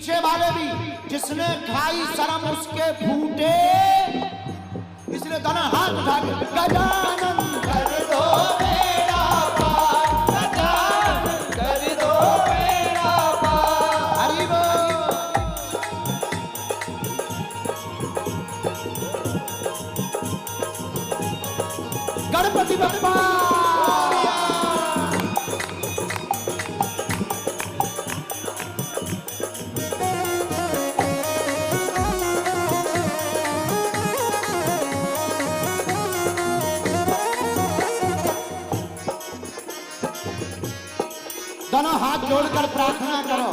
पीछे वाले भी, जिसने खाई शर्म उसके फूटे, इसलिए दोनों हाथ उठा के गजानन कर दो बेड़ा पार, गजानन कर दो बेड़ा पार। हरि बोल। गणपति बप्पा दोनों हाथ जोड़कर प्रार्थना करो।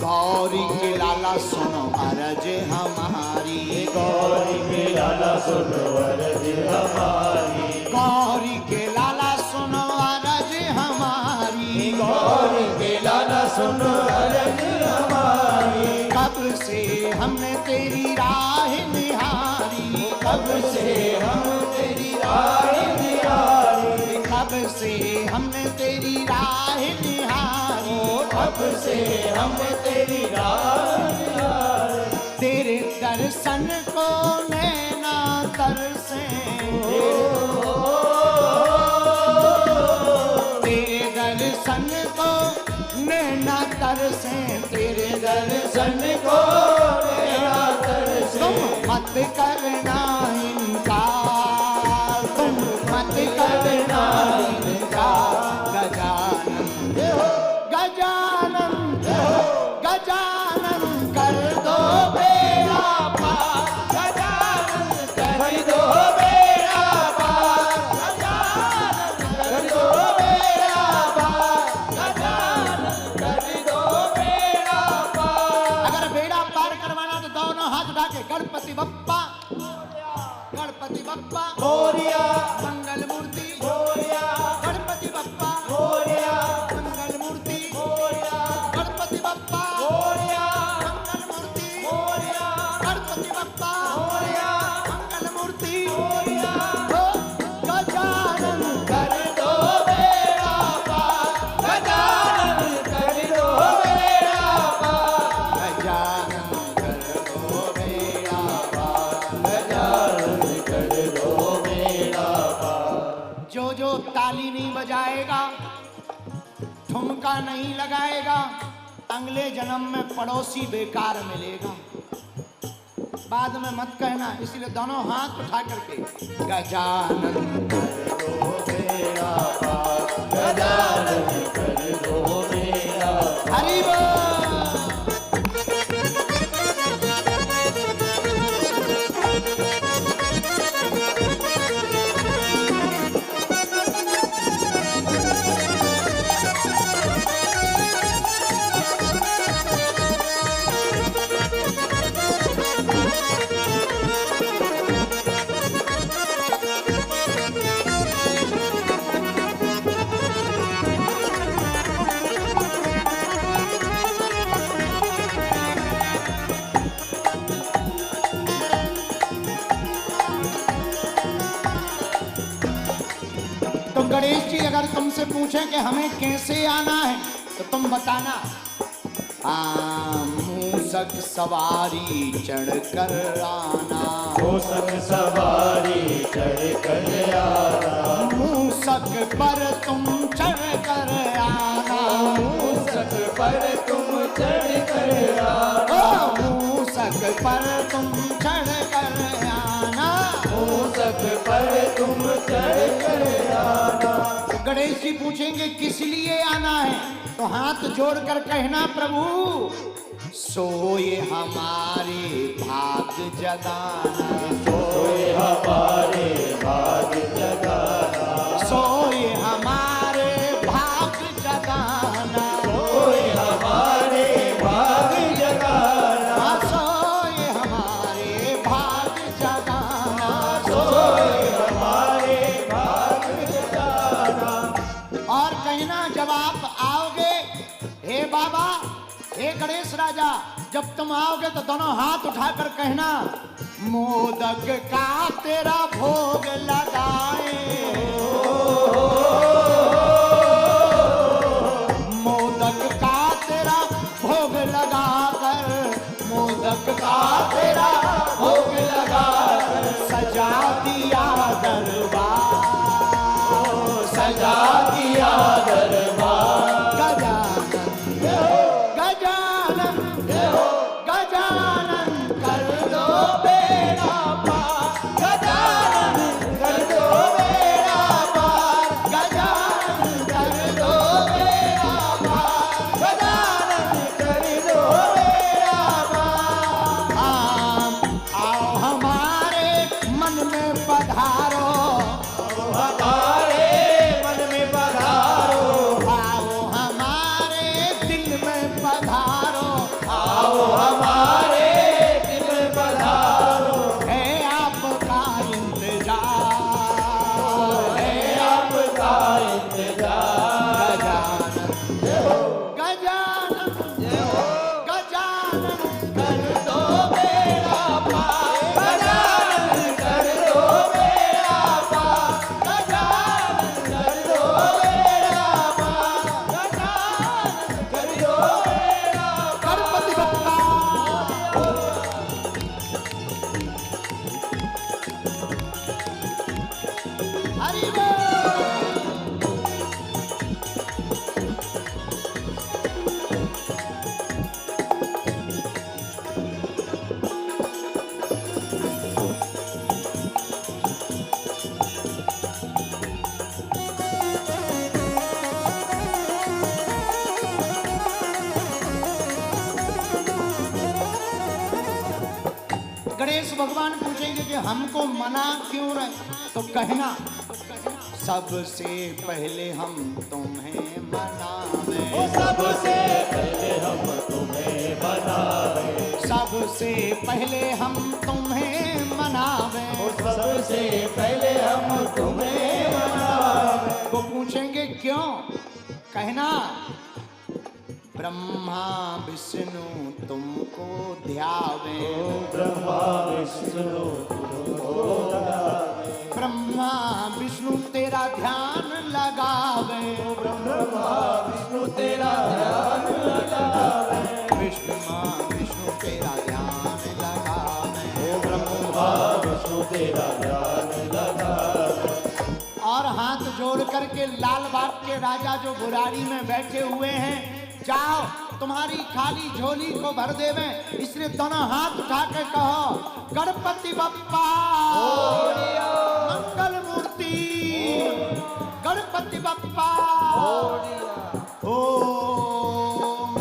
गौरी के लाला सुनो अरज हमारी, गौरी के लाला सुनो अरज हमारी, गौरी के लाला सुनो अरज हमारी, गौरी के लाला सुनो अरज हमारी। कब से हमने तेरी राह निहारी, कब से हम तेरी राह निहारी, कब से हमने तेरी राह निहारी, कब से हम तेरी राह निहारी। तेरे दर्शन को नैना तरसे, तेरे दर्शन को नैना तरसे, तेरे दर्शन को नैना तरसे। तुम मत करना इनकार, तुम मत करना इनकार। गजानन गजानन गजानन कर दो बेड़ा पार, गजानन कर दो बेड़ा पार, गजानन कर दो बेड़ा पार, गजानन कर दो बेड़ा पार। अगर बेड़ा पार करवाना तो दोनों हाथ उठा के गणपति बप्पा, गणपति बप्पा मोरिया, मंगल मूर्ति मोरिया, गणपति बप्पा मोरिया, मंगल मूर्ति मोरिया, गणपति बप्पा मोरिया, मंगल मूर्ति मोरिया, गणपति बप्पा मोरिया, मंगल मूर्ति मोरिया। गजानन कर दो बेड़ा पार, गजानन कर दो बेड़ा पार, गजानन कर दो बेड़ा पार। गजानन कर दो बेड़ा पार। जो ताली नहीं बजाएगा, ठुमका नहीं लगाएगा, अगले जन्म में पड़ोसी बेकार मिलेगा। बाद में मत कहना, इसलिए दोनों हाथ उठा करके गजानन कर दो बेड़ा पार, गजानन कर दो बेड़ा पार। हरि बोल। तो गणेश जी अगर तुमसे पूछें कि हमें कैसे आना है तो तुम बताना। मूसक सवारी चढ़ कर आना, मूसक सवारी चढ़ कर आना, मूसक पर तुम चढ़ कर आना, मूसक पर तुम चढ़ कर आना, मूसक पर तुम चढ़ कर आना, मूसक पर तुम चढ़ कर आना। गणेश जी पूछेंगे किस लिए आना है तो हाथ जोड़कर कहना, प्रभु सोए हमारे भाग जगाना, सोए हमारे भाग जगाना, सोए हमारे भाग जगाना, सोए हमारे भाग जगाना, सोए हमारे भाग जगाना, सोए हमारे भाग जगाना। और कहना जब आप आओगे, हे बाबा, हे गणेश राजा, जब तुम आओगे तो दोनों हाथ उठाकर कहना, मोदक का तेरा भोग लगाए, मोदक का तेरा हरि बोल। गणेश भगवान पूछेंगे कि हमको मना क्यों रहे, तो कहना सबसे पहले हम तुम्हें मनावे, सबसे पहले हम तुम्हें बनावे, सबसे पहले हम तुम्हें मनावे, सबसे पहले हम तुम्हें बनावे। वो पूछेंगे क्यों, कहना ब्रह्मा विष्णु तुमको ध्यावे, ब्रह्मा विष्णु तुमको ध्यावे, ब्रह्मा विष्णु तेरा ध्यान लगावे, ब्रह्मा विष्णु तेरा ध्यान लगावे, विष्णु तेरा ध्यान लगावे, ब्रह्मा विष्णु तेरा ध्यान लगावे। और हाथ जोड़ करके लाल बाग के राजा जो बुराड़ी में बैठे हुए हैं, जाओ तुम्हारी खाली झोली को भर देवे, इसलिए दोनों हाथ उठा के कहो गणपति बप्पा मंगल मूर्ति, गणपति बप्पा ओम।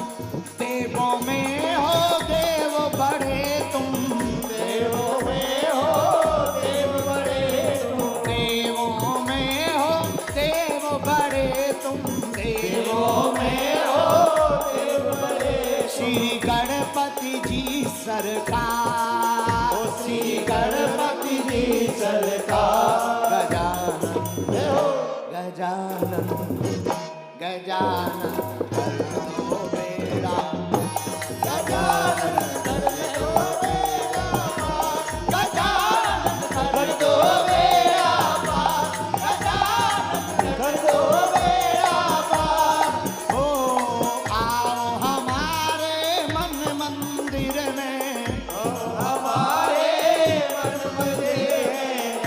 देवों में हो देव बड़े तुम, देवों में हो देव बड़े तुम, देवों में हो देव बड़े तुम, देवों में श्री गणपति जी सरकार, श्री गणपति जी सरकार। गजानन गजानन कर दो मेरा, गजानन कर दो मेरा, गजानन कर दो मेरा पार, गजानन कर दो मेरा पार। ओ आओ हमारे मन मंदिर में, हमारे मन मंदिर में,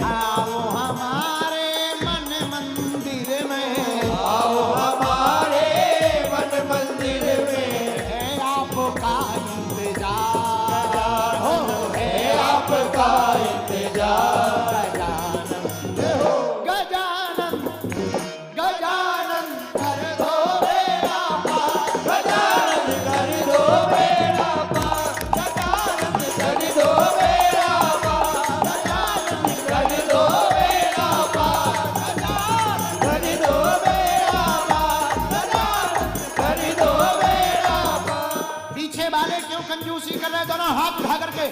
आओ हमारे मन मंदिर में, आओ हमारे मन मंदिर में, है आपका इंतजार हो, है आपका इंतजार। गजानन गजानन कर दो मेरा पार, गजानन कर दो मेरा पार, गजानन कर दो मेरा पार, गजानन कर दो मेरा पार, गजानन कर दो मेरा पार, कर दो मेरा पार। पीछे वाले क्यों कंजूसी कर रहे, दोनों हाथ उठा करके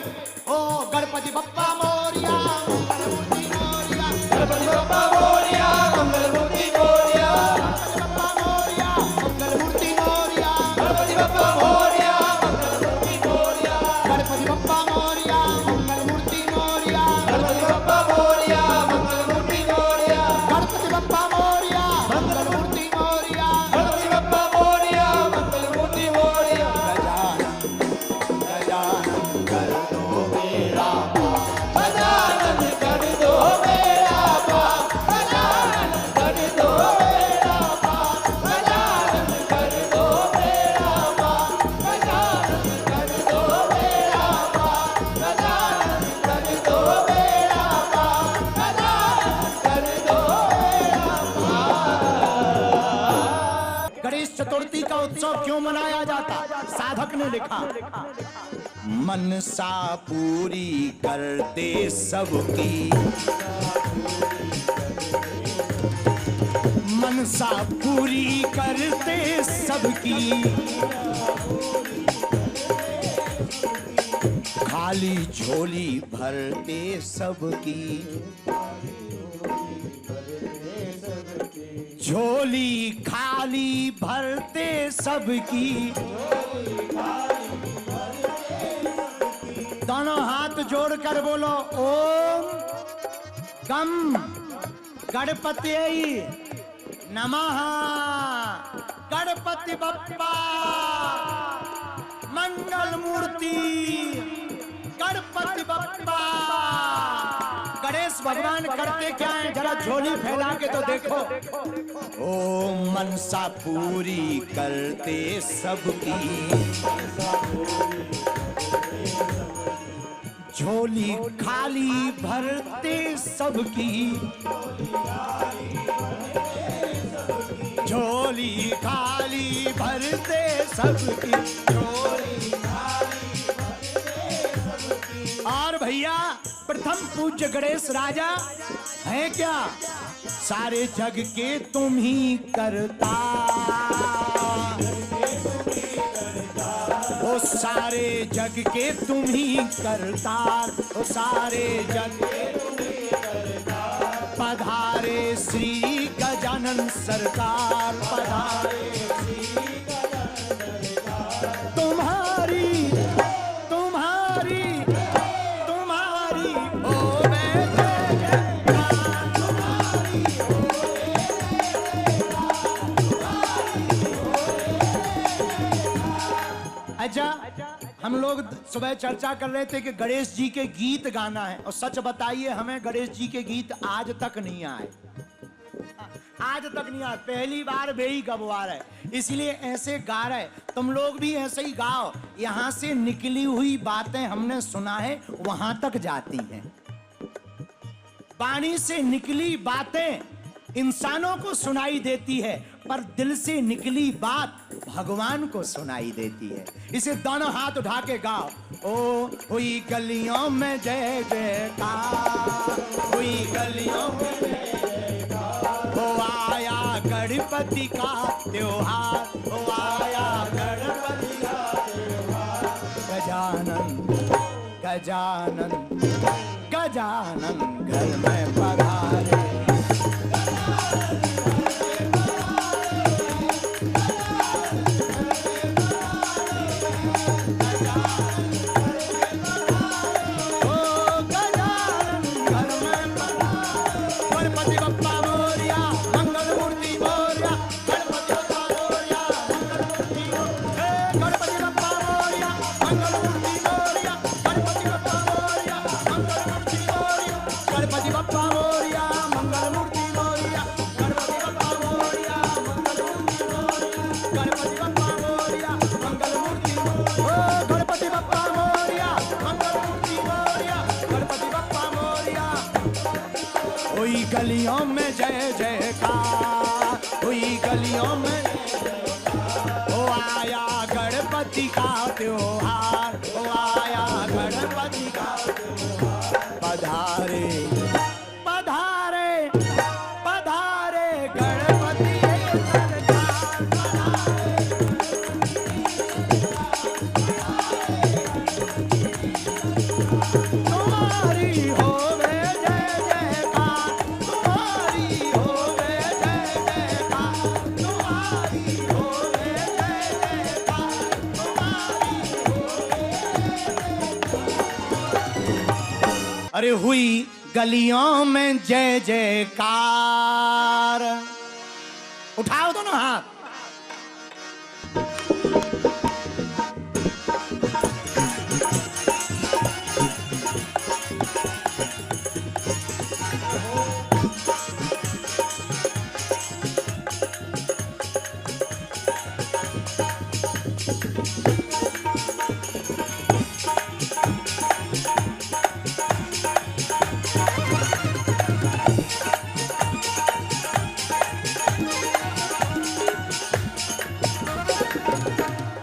ओ गणपति बप्पा मोरिया मंगल मूर्ति मोरिया, गणपति बप्पा मोरिया मंगल मूर्ति मोरिया, गणपति बप्पा मोरिया मंगल मूर्ति मोरिया, गणपति बप्पा मोरिया मंगल मूर्ति मोरिया, गणपति बप्पा मोरिया मंगल मूर्ति मोरिया, गणपति बप्पा मोरिया मंगल मूर्ति मोरिया, गणपति बप्पा मोरिया मंगल मूर्ति मोरिया, गणपति बप्पा मोरिया मंगल मूर्ति मोरिया। गजानन कर दो मेरा पार, गजानन कर दो मेरा पार, गजानन कर दो मेरा पार, गजानन कर दो मेरा पार, गजानन कर दो मेरा पार, गजानन कर दो मेरा पार, गजानन कर दो मेरा पार। गणेश चतुर्थी का उत्सव क्यों मनाया जाता, साधक ने लिखा मनसा पूरी कर दे सबकी, मनसा पूरी करते सबकी, खाली झोली भरते सबकी, झोली खाली भरते सबकी। दोनों हाथ जोड़कर बोलो ओम गम गणपति नमः, गणपति बप्पा मंगल मूर्ति, गणपति बप्पा। गणेश भगवान करते क्या है, जरा झोली फैला के तो देखो। ओ मनसा पूरी करते सबकी, झोली खाली भरते सबकी, झोली खाली भरते सबकी, झोली खाली भरते सबकी। और भैया प्रथम पूज्य गणेश राजा है क्या, सारे जग के तुम ही करता, वो सारे जग के तुम ही करतार, वो सारे जग के तुम ही करतार। पधारे श्री गजानन सरकार, पधारे श्री गजानन सरकार। तुम्हारी तुम्हारी तुम्हारी होवे जय जयकार, तुम्हारी होवे जय जयकार, तुम्हारी होवे जय जयकार। अच्छा, हम लोग सुबह चर्चा कर रहे थे कि गणेश जी के गीत गाना है, और सच बताइए हमें गणेश जी के गीत आज तक नहीं आए, आज तक नहीं आए। पहली बार बेई गबवार है, इसलिए ऐसे गा रहे। तुम लोग भी ऐसे ही गाओ, यहां से निकली हुई बातें हमने सुना है वहां तक जाती हैं। वाणी से निकली बातें इंसानों को सुनाई देती है, पर दिल से निकली बात भगवान को सुनाई देती है। इसे दोनों हाथ उठा के गाओ। ओ हुई गलियों में जय जयकार, हुई गलियों में जय जयकार। हो आया गणपति का त्योहार, हो आया गणपति का त्योहार। गजानन गजानन गजानन घर में पधारे, गलियों में जय जयकार, हुई गलियों में हो आया गणपति का त्योहार, हो आया गणपति का त्योहार। पधारे पधारे पधारे गणपति सरकार, तुम्हारी होवे जय जयकार, तुम्हारी होवे जय जयकार, तुम्हारी होवे जय जयकार, तुम्हारी होवे। अरे हुई गलियों में जय जयकार, उठाओ दोनों हाथ।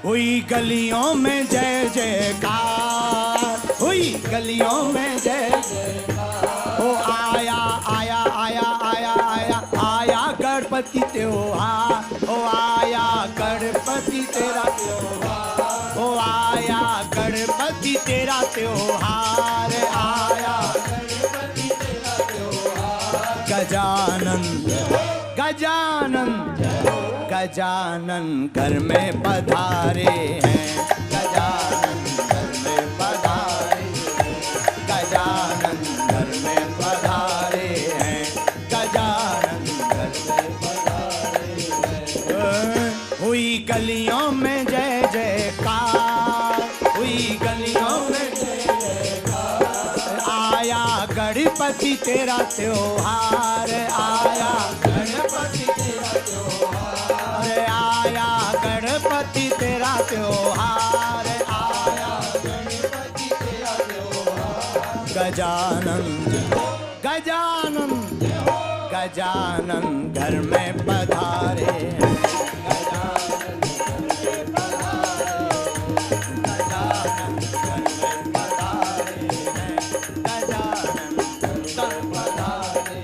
हुई गलियों में जय जयकार, हुई गलियों में जय जयकार। हो आया आया आया आया आया आया गणपति त्योहार, हो आया गणपति तेरा त्योहार, हो आया गणपति तेरा त्योहार, आया गणपति तेरा त्योहार। गजानन गजानन गजानन घर में पधारे हैं, गजानन घर में पधारे हैं, गजानन घर में पधारे हैं, गजानन घर में पधारे हैं। हुई गलियों में जय जयकार, हुई गलियों में जय जयकार। आया गणपति गणपति तेरा त्योहार आया, गणपति तेरा त्योहार आया गणपति तेरा त्योहार आया, गणपति तेरा त्योहार गजानन गजानन गजानन घर में पधारे, गजानन घर में पधारे, गजानन घर में पधारे।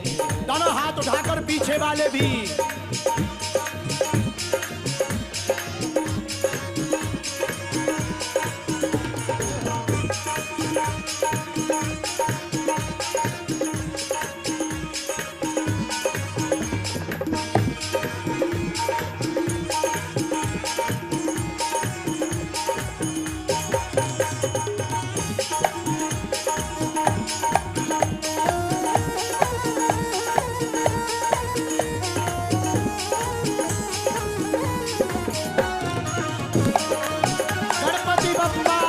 दोनों हाथ उठाकर पीछे वाले भी गणपति बप्पा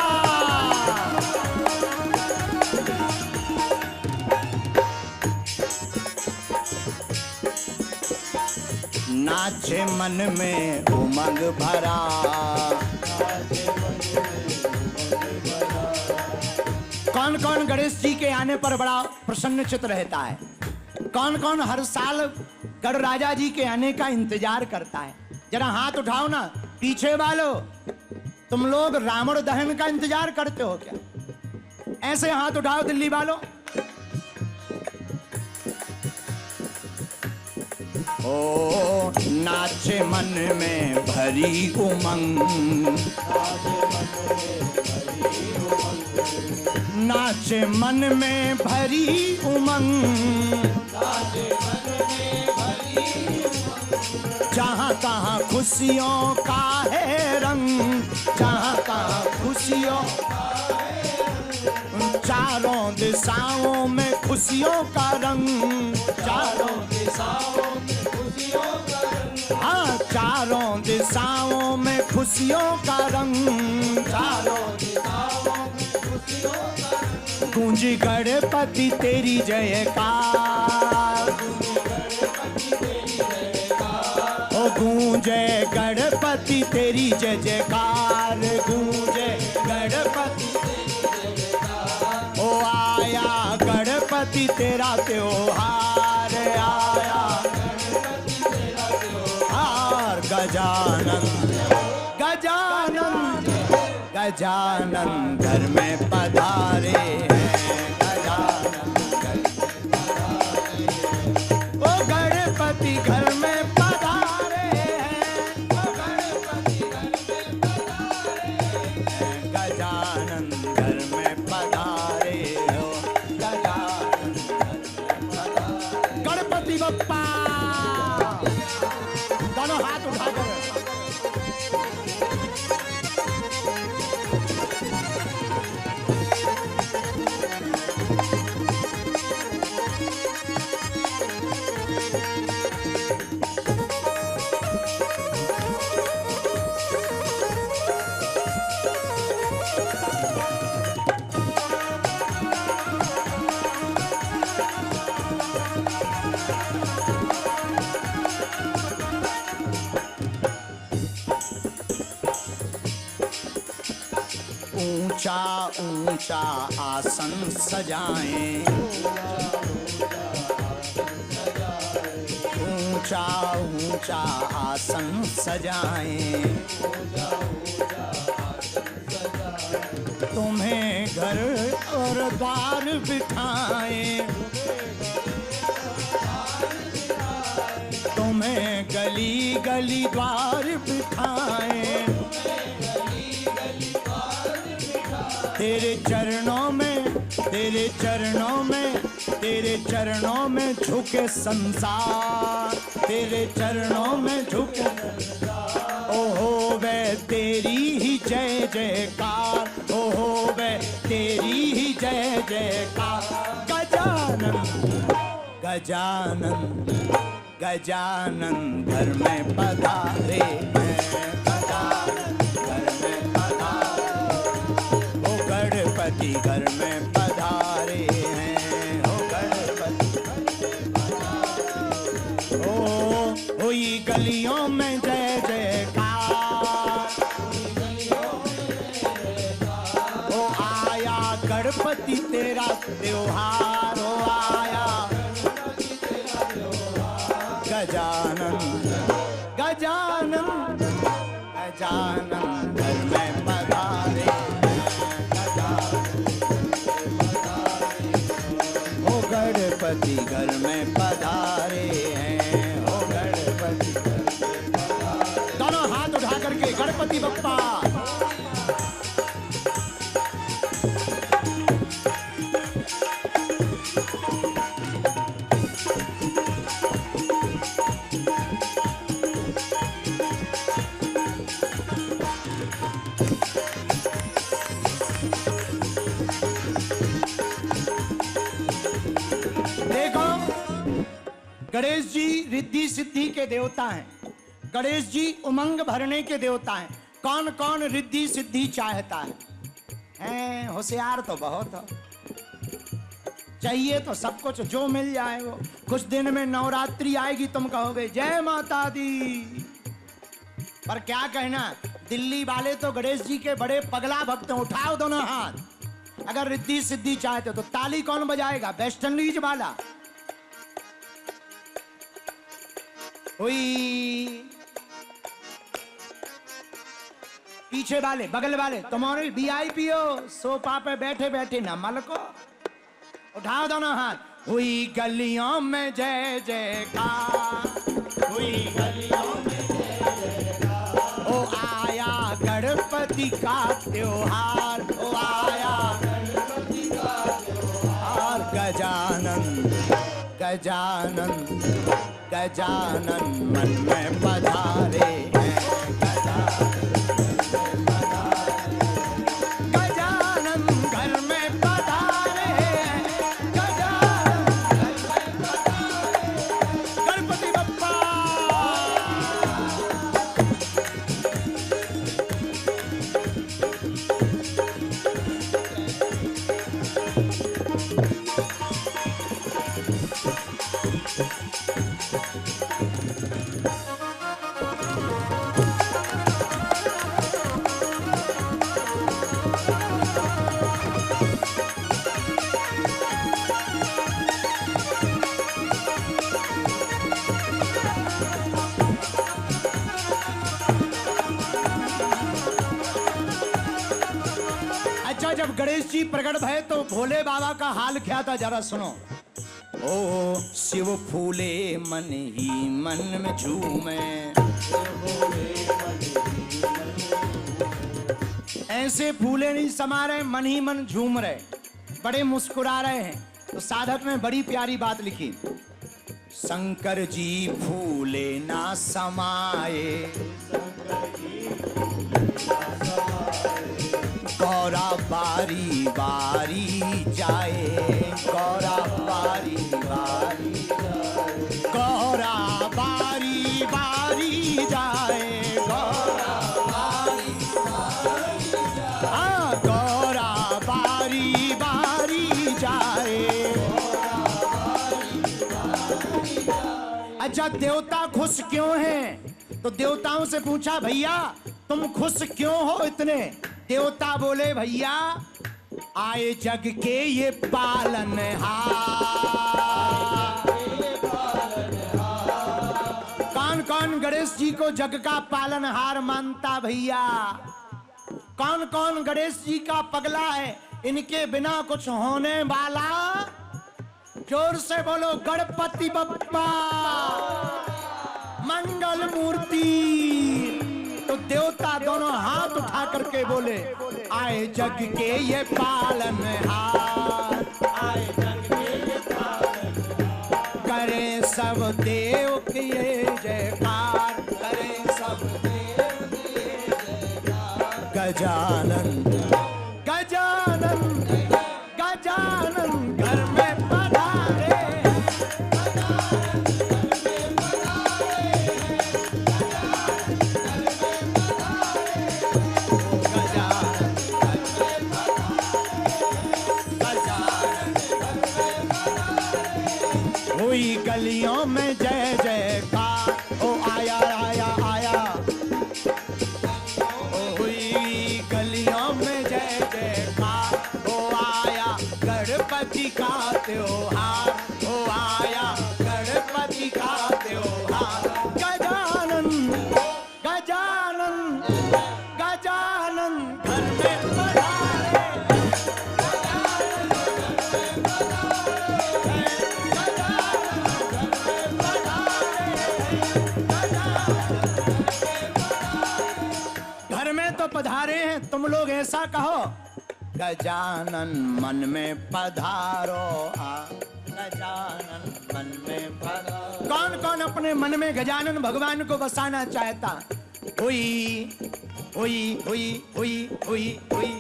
नाचे मन में उमंग भरा, कौन कौन गणेश जी के आने पर बड़ा प्रसन्नचित रहता है, कौन कौन हर साल गढ़ राजा जी के आने का इंतजार करता है? जरा हाथ उठाओ ना पीछे वालों, तुम लोग रावण दहन का इंतजार करते हो क्या? ऐसे हाथ उठाओ दिल्ली वालों। ओ नाचे मन में भरी उमंग, नाचे मन में भरी उमंग, जहाँ तहाँ खुशियों का है रंग, जहाँ तहाँ खुशियों, चारों दिशाओं में खुशियों का रंग, चारों दिशाओं में खुशियों का रंग, हाँ चारों दिशाओं में खुशियों का रंग, चारों दिशाओं में खुशियों का रंग। गूंजी गणपति तेरी जयकार, ओ गूंजे गणपति तेरी जय जयकार, गूंजे गणपति तेरी जय जयकार। ओ आया गणपति तेरा त्योहार, आया गणपति तेरा त्योहार, गजानन गजानन गजानन घर में पधारे हैं, गजानन घर में पधारे, ओ गणपति घर में पधारे हैं, ओ गणपति घर में पधारे हैं, गजानन घर में पधारे हो, गजानन घर में पधारे। गणपति बप्पा दोनों हाथ उठाकर ऊंचा ऊंचा आसन सजाएं, ऊंचा ऊंचा आसन सजाएं, तुम्हें घर और द्वार बिठाएं, तुम्हें गली गली द्वार बिठाएं, तेरे चरणों में, तेरे चरणों में, तेरे चरणों में झुके संसार, तेरे चरणों में झुके संसार। ओहो वे तेरी ही जय जयकार, ओहो वे तेरी ही जय जयकार। गजानन गजानन गजानन घर में पधारे हैं, गजानन घर में पधारे, ओ गणपति घर में पधारे हैं, ओ गणपति गलियों में जय जयकार, ओ आया गणपति तेरा त्योहार, ओ आया गजानन गजानन गजानन घर में पधारे, ओ गणपति घर में पधारे हैं, ओ गणपति दोनों हाथ उठा करके गणपति बप्पा। गणेश जी रिद्धि सिद्धि के देवता हैं। गणेश जी उमंग भरने के देवता हैं। कौन कौन रिद्धि सिद्धि चाहता है? होशियार तो बहुत हो, चाहिए तो सब कुछ जो मिल जाए वो। कुछ दिन में नवरात्रि आएगी, तुम कहोगे जय माता दी। पर क्या कहना, दिल्ली वाले तो गणेश जी के बड़े पगला भक्त हैं। उठाओ दोनों हाथ अगर रिद्धि सिद्धि चाहते हो तो। ताली कौन बजाएगा? वेस्ट इंडीज वाला। हुई पीछे वाले, बगल वाले, तुम्हारे वीआईपी हो, सोफा पे बैठे बैठे न मलको। उठाओ दोनों हाथ। हुई गलियों में जय जयकार, हुई गलियों में जय जयकार, ओ आया गणपति का त्योहार, ओ आया गणपति का त्योहार। गजानन गजानन गजानन मन में पधारे हैं, गजानन घर में पधारे हैं, गजानन घर में पधारे, गणपति बप्पा। जब गणेश जी प्रकट भय तो भोले बाबा का हाल क्या था, जरा सुनो। ओ शिव फूले मन ही मन में झूमे, ऐसे फूले नहीं समा रहे, मन ही मन झूम रहे, बड़े मुस्कुरा रहे हैं। तो साधक ने बड़ी प्यारी बात लिखी, शंकर जी फूले ना समाये, गौरा बारी बारी जाए, गौरा बारी बारी जाए, गौरा बारी बारी जाए, गौरा बारी बारी जाए, हाँ गौरा बारी बारी जाए। अच्छा देवता खुश क्यों हैं? तो देवताओं से पूछा, भैया तुम खुश क्यों हो इतने? देवता बोले, भैया आए जग के ये पालनहार। कौन कौन गणेश जी को जग का पालनहार मानता भैया? कौन कौन गणेश जी का पगला है, इनके बिना कुछ होने वाला? जोर से बोलो गणपति बप्पा मंगल मूर्ति। तो देवता दोनों हाथ उठा करके बोले, आए जग के ये पालनहार, आए जग के ये पालनहार, करें सब देव की ये जयकार, करें सब देव की ये जयकार। गजानन गजानन गजानन घर में पधारे, गलियों में जय जयकार, ओ आया रहे हैं, तुम लोग ऐसा कहो, गजानन मन में पधारो गजानन मन में पधारो। कौन कौन अपने मन में गजानन भगवान को बसाना चाहता? हुई हुई हुई हुई हुई हुई।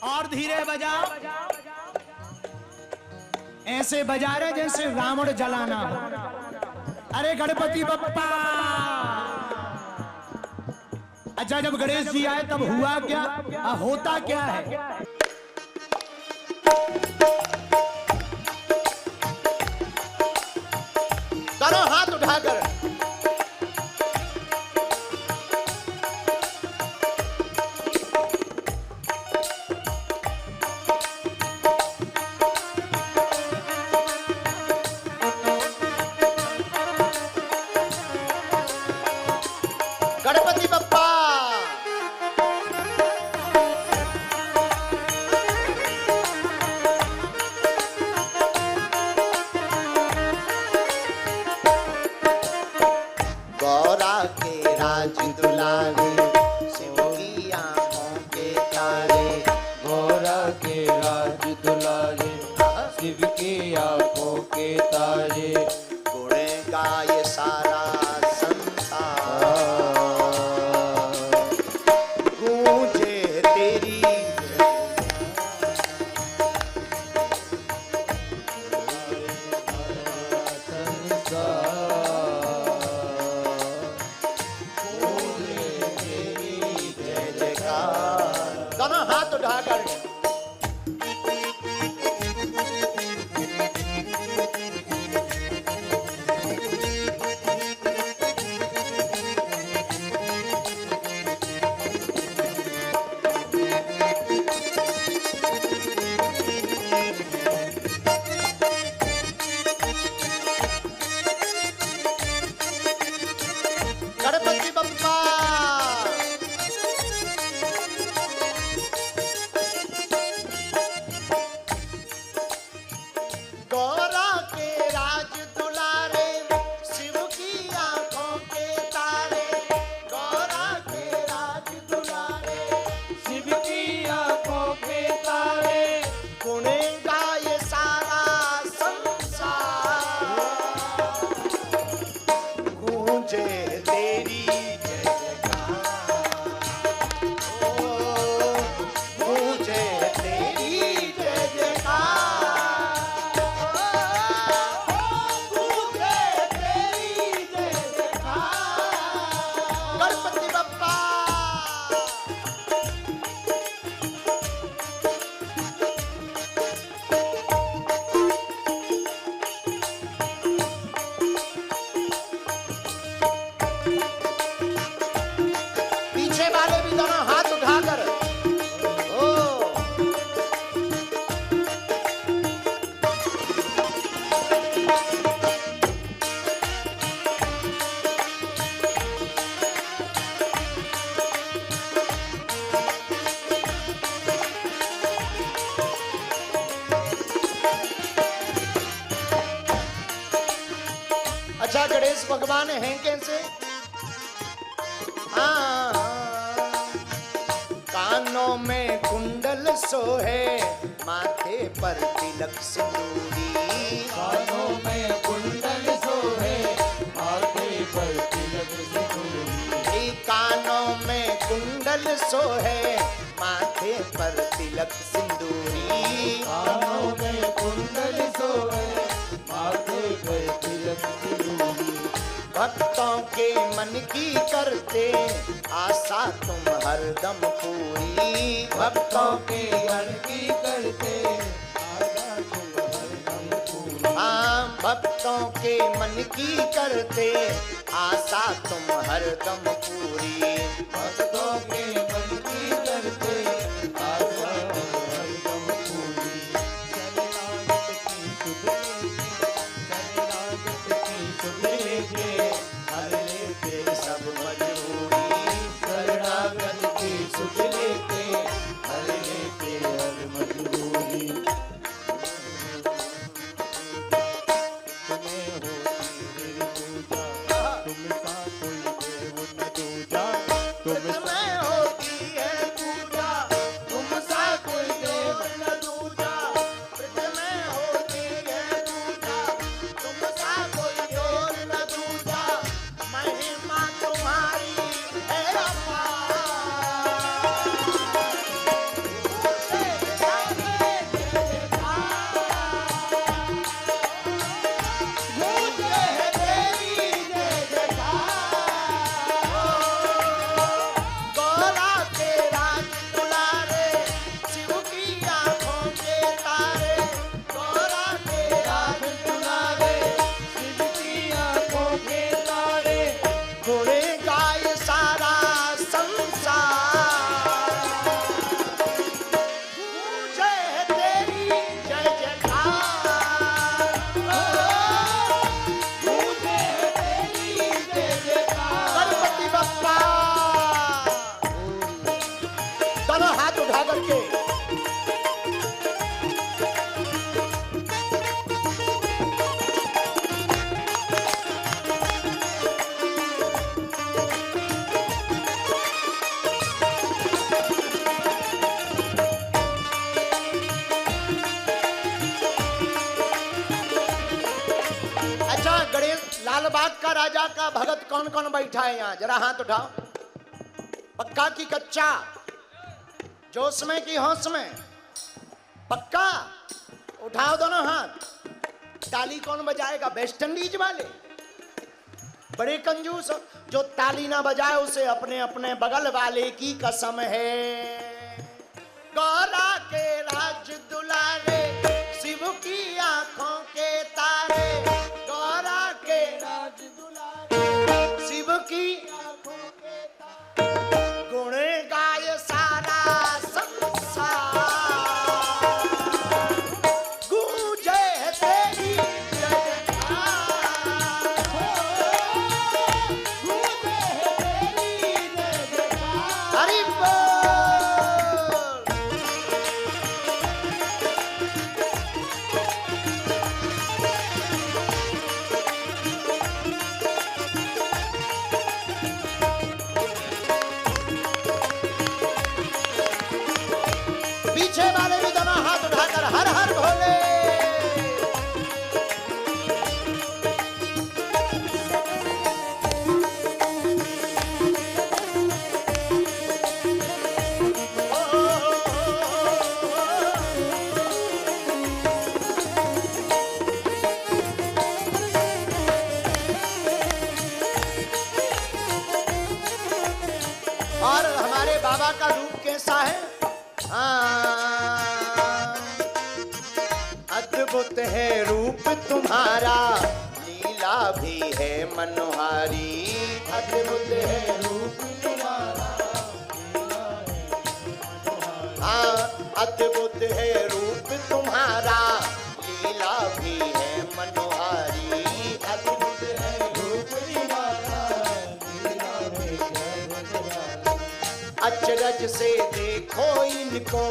और धीरे बजाओ, ऐसे बजा रहे जैसे रावण जलाना हो। अरे गणपति बप्पा। अच्छा, जब गणेश जी आए तब हुआ क्या, होता क्या है? दोनों हाथ उठाकर गणपति बप्पा। गौरा के राज दुलारे, शिव की आंखों के तारे। गौरा के राज दुलारे, शिव की आंखों के तारे। गुण गाय सारा संसार, गूंजे तेरी जय जयकार। दोनों हाथ उठाकर गणपति बप्पा। गौरा के राज दुलारे, शिव की आंखों के तारे। गौरा के राज दुलारे, शिव की आंखों के तारे। गुण गाए सारा संसार, गूंजे तेरी जय जयकार। ओ, गूंजे तेरी जय जयकार। गूंजे तेरी जय जयकार। गणपति बप्पा। पीछे वाले भी दोनों हाथ उठाकर ओ अच्छा, गणेश भगवान हैं कैसे? कानों में कुंडल सोहे, माथे पर तिलक सिंदूरी। कानों में कुंडल सोहे, माथे पर तिलक सिंदूरी। कानों में कुंडल सोहे, माथे पर तिलक सिंदूरी। कानों में कुंडल सोहे, माथे पर तिलक सिंदूरी। भक्तों के मन की करते आशा तुम हरदम पूरी। भक्तों के मन की करते आशा तुम हरदम पूरी। हाँ, भक्तों के मन की करते आशा तुम हरदम पूरी। भक्तों के मन की करते आशा तुम हरदम पूरी। शरणागत की सुध लेके, हर लेके हर मजबूरी। तुम्हें होती निज पूजा, बाग का राजा का भगत कौन कौन बैठा है यहाँ? जरा हाथ उठाओ। पक्का की कच्चा? जोश में की होश में? पक्का? उठाओ दोनों हाथ। ताली कौन बजाएगा? वेस्ट इंडीज वाले बड़े कंजूस। जो ताली ना बजाए उसे अपने अपने बगल वाले की कसम है। गौरा के राज दुलारे, शिव की आंखों के तारे। गौरा के राज दुलारे, शिव की आंखों के तारे। गुण गाय सारा संसार, गूंजे तेरी पीछे वाले भी दोनों हाथ उठाकर हर हर भोले। और हमारे बाबा का रूप कैसा है? अद्भुत है रूप तुम्हारा, लीला भी है मनोहारी। अद्भुत है रूप तुम्हारा, अद्भुत है रूप तुम्हारा, लीला भी है मनोहारी। अद्भुत है रूप तुम्हारा, लीला भी है मनोहारी। अचरज से देखो इनको,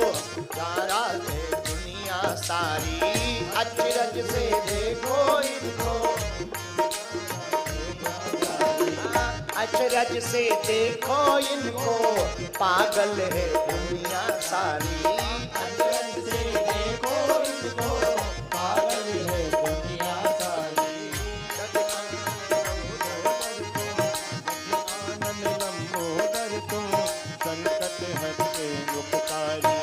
तारा है दुनिया सारी। अचरज से देखो इनको, अचरज से देखो इनको, पागल है दुनिया सारी। अचरज से देखो इनको, पागल है दुनिया सारी। आनंद लंबोदर तुम, संकट हटके उपकारी।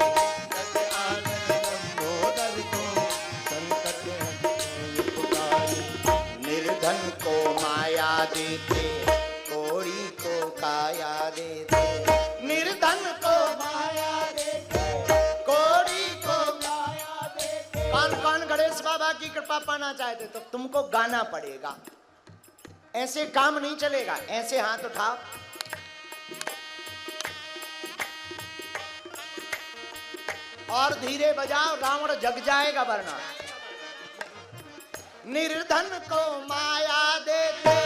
आनंद लंबोदर तुम, संकट हटके उपकारी। निर्धन को माया देते, कोड़ी को काया देते। निर्धन को माया देते, कोड़ी को काया देते। कौन कौन गणेश बाबा की कृपा पाना चाहते? तो तुमको गाना पड़ेगा, ऐसे काम नहीं चलेगा। ऐसे हाथ उठाओ, और धीरे बजाओ, रावण जग जाएगा वरना। निर्धन को माया देते,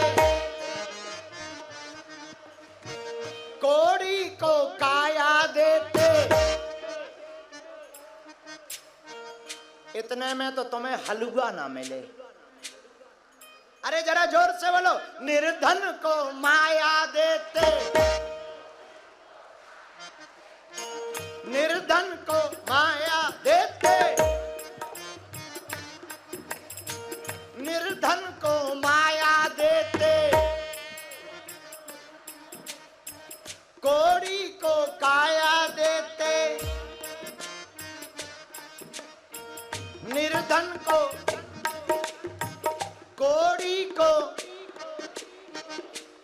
कोड़ी को काया देते। इतने में तो तुम्हें हलवा ना मिले। अरे जरा जोर से बोलो, निर्धन को माया देते, निर्धन को माया देते। निर्धन को माया देते, कोड़ी को काया देते। निर्धन को, कोड़ी को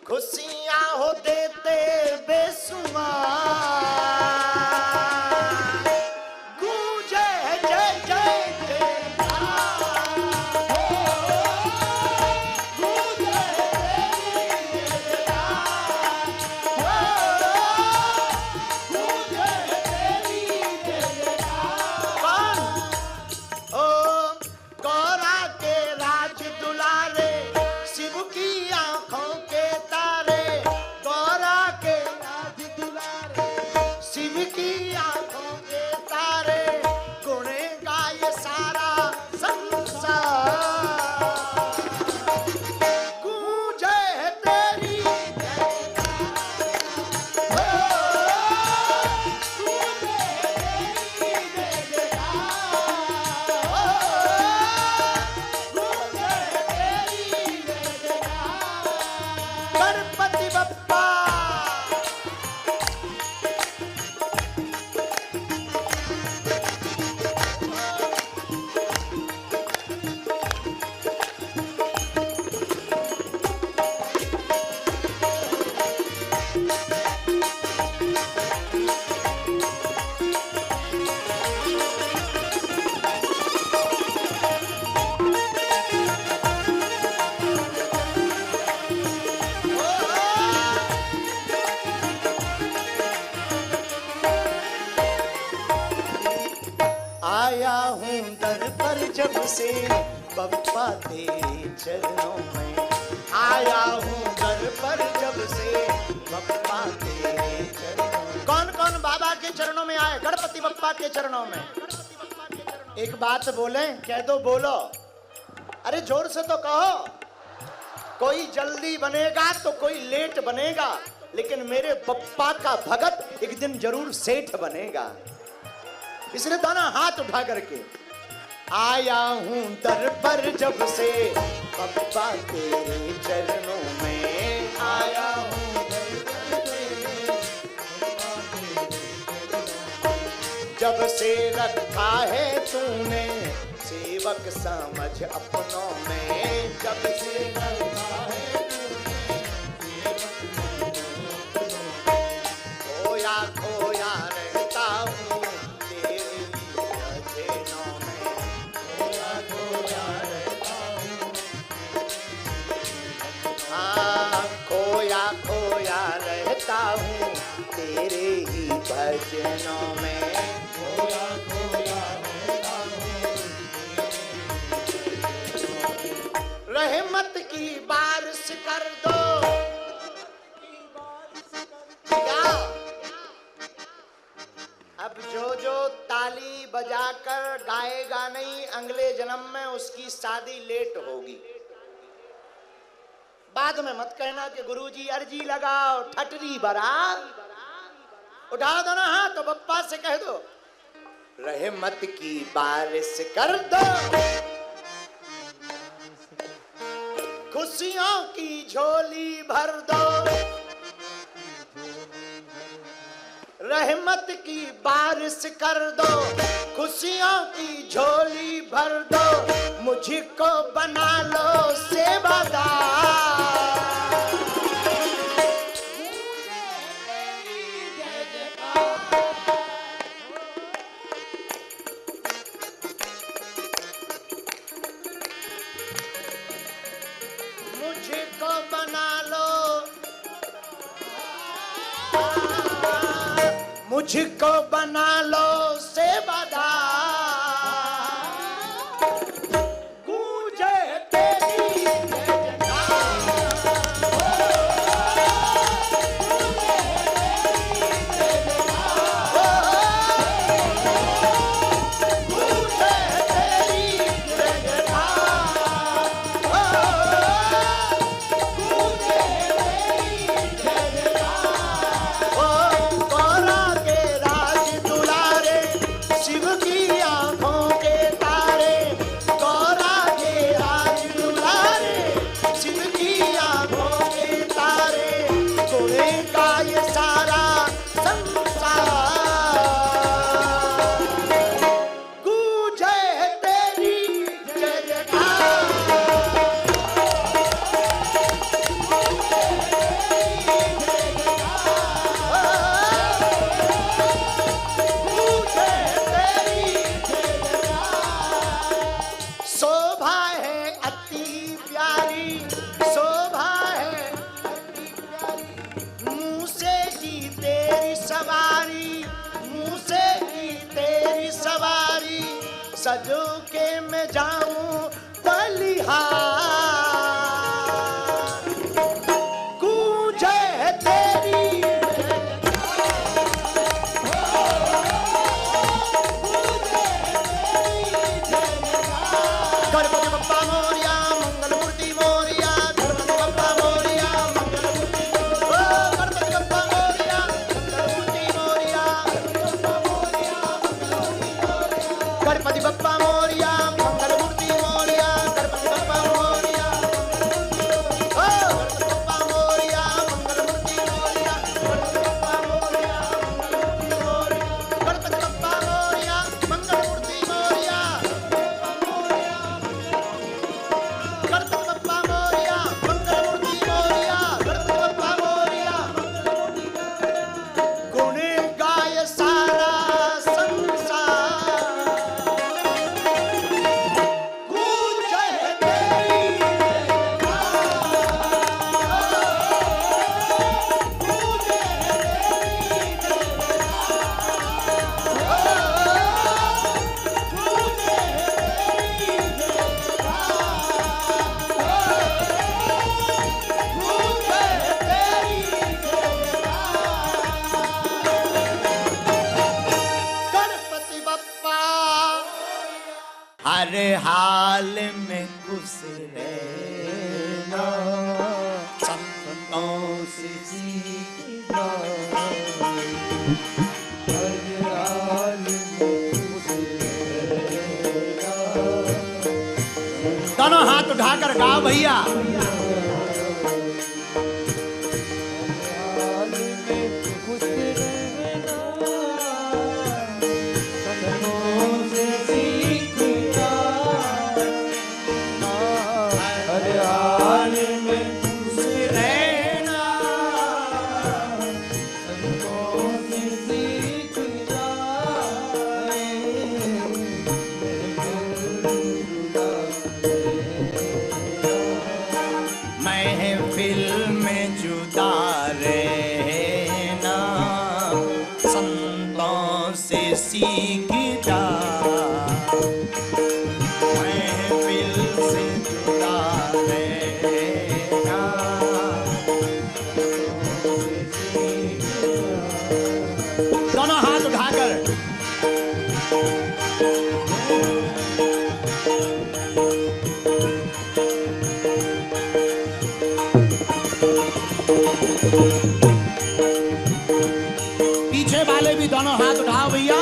खुशियां हो देते बेसुमार। गूंजे जय जय जयकार, गूंजे तेरी जयकार, गूंजे तेरी जयकार। ओ गौरा के राज दुलारे, शिव की आंखों के तारे। गौरा के राज दुलारे, आया हूँ दर पर जब से बप्पा तेरे चरणों में, आया हूँ दर पर जब से बप्पा तेरे चरणों में। कौन कौन बाबा के चरणों में आए? गणपति बप्पा के चरणों में। एक बात बोले, कह दो, बोलो, अरे जोर से तो कहो। कोई जल्दी बनेगा तो कोई लेट बनेगा, लेकिन मेरे बप्पा का भगत एक दिन जरूर सेठ बनेगा। इसलिए दोनों हाथ उठा करके, आया हूं दर पर जब से बप्पा तेरे चरणों में, आया हूं दर पर जब से रखा है तूने सेवक समझ अपनों में, जब से रखा है खोया खोया रहता हूँ तेरी भजनों में, खोया खोया रहता हूँ, हाँ खोया खोया रहता हूँ तेरे ही भजनों में, खोया खोया रहता हूँ। रहमत की बारिश कर दो क्या? अब जो जो ताली बजाकर गाएगा नहीं, अगले जन्म में उसकी शादी लेट होगी। बाद में मत कहना कि गुरुजी अर्जी लगाओ, ठटरी बरा। उठा दो ना हाथ तो बप्पा से कह दो, रहमत की बारिश कर दो, खुशियों की झोली भर दो, रहमत की बारिश कर दो, खुशियों की झोली भर दो, मुझको बना लो सेवादार। मुझको बना लो, मुझको बना लो सेवादार, गूंजे तेरी सजो के मैं जाऊं बलिहार, गूंजे तेरी गणपति बप्पा मोरिया, मंगल मूर्ति मोरिया, गणपति बप्पा मोरिया, मंगल मूर्ति, गणपति बप्पा मोरिया, मंगल मूर्ति मोरिया, गणपति बप्पा मोरिया, मंगल मूर्ति मोरिया, गणपति बप्पा मोरिया, गणपति बप्पा मोरिया, मंगल मूर्ति मोरिया, गणपति बप्पा मोरिया, गणपति बप्पा मोरिया, मंगल मूर्ति मोरिया, गणपति बप्पा मोरिया, मंगल मूर्ति मोरिया, गणपति बप्पा मोरिया। गुण गाय सारा संसार, हर हाल में खुश रहना संतों से सीखना। दोनों हाथ उठाकर गाओ भैया। महफिल में जुदा रहना संतों से सीख जा। महफिल से जुदा रहना दोनों हाथ उठाकर पीछे वाले भी दोनों हाथ उठाओ भैया।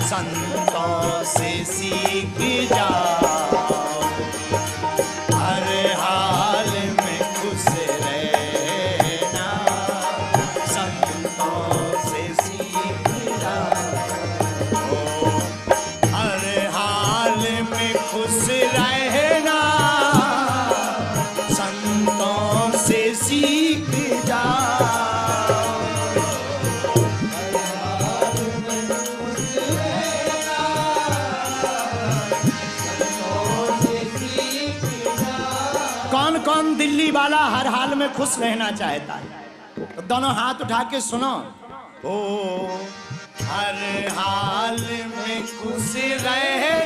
संतों से सीख जाओ। हर हाल में खुश रहना संतों से सीख जाओ। हर हाल में खुश रहना संतों से सीख जाओ। कौन कौन दिल्ली वाला हर हाल में खुश रहना चाहता है? तो दोनों हाथ उठा के सुनो। ओ हर हाल में खुश रहे